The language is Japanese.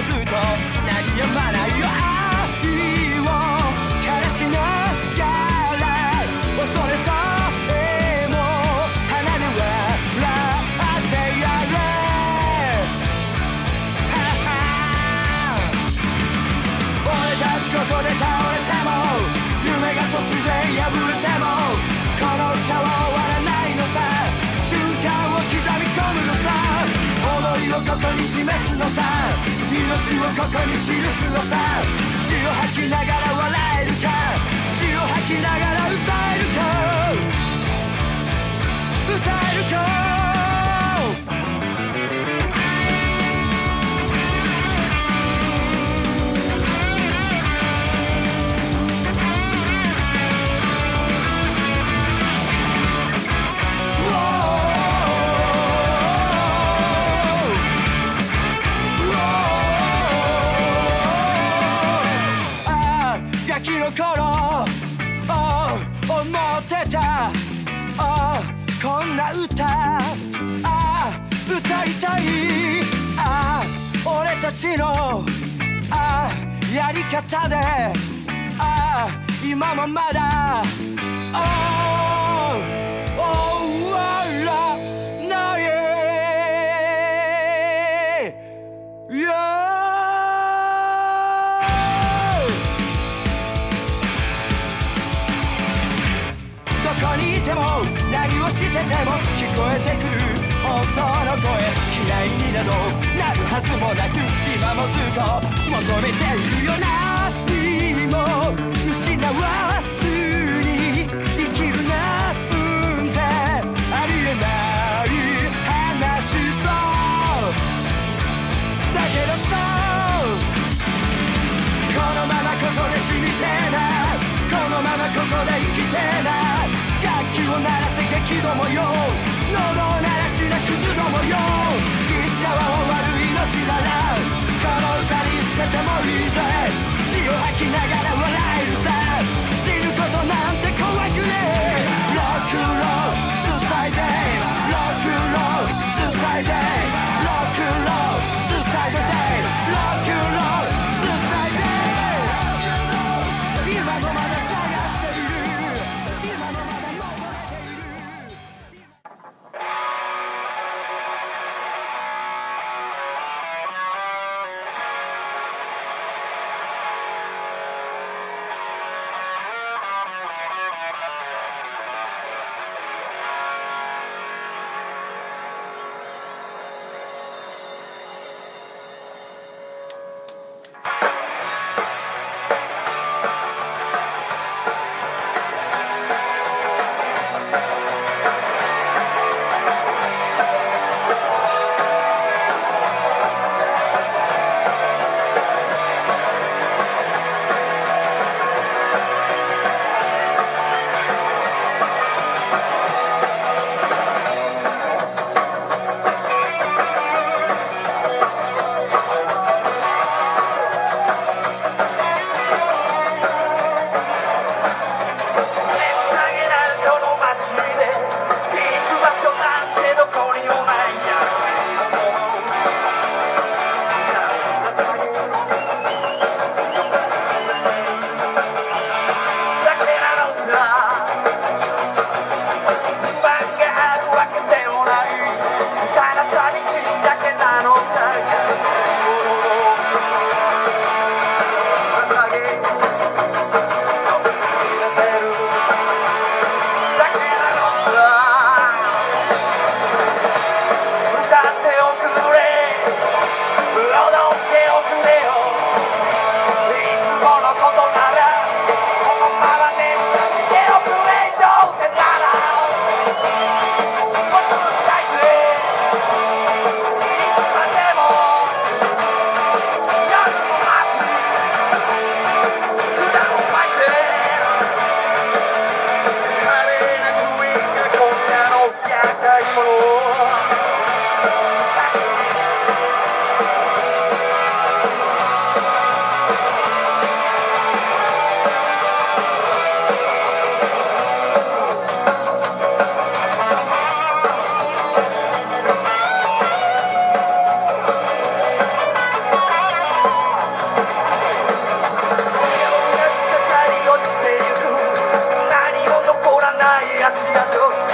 ずっと鳴りやまないよ愛を枯らしながら恐れさえも離れ笑ってやれ俺たちここで倒れても夢が突然破れてもこの歌は終わらないのさ瞬間を刻み込むのさ想いをここに示すのさ命をここに記すのさ血を吐きながら笑えるか血を吐きながら歌えるか歌えるか思ってたこんな歌歌いたい俺たちのやり方で今もまだ終わらないどこにいても何をしてても聞こえてくる本当の声嫌いになどなるはずもなく今もずっと求めているよ何も失わずに生きるなんてありえない話そうだけどさこのままここで死にてえなこのままここで生きてえな楽器を鳴らせ激怒もよ喉を鳴らしなクズどもよいつかは終わる命ならこの歌に捨ててもいいぜ血を吐きながら笑えるさ死ぬことなんて怖くねえロックンロールスサイデイロックンロールスサイデイロックンロールスサイデイロックンロールスサイデイ今もまだ探している今もまだ求めている足跡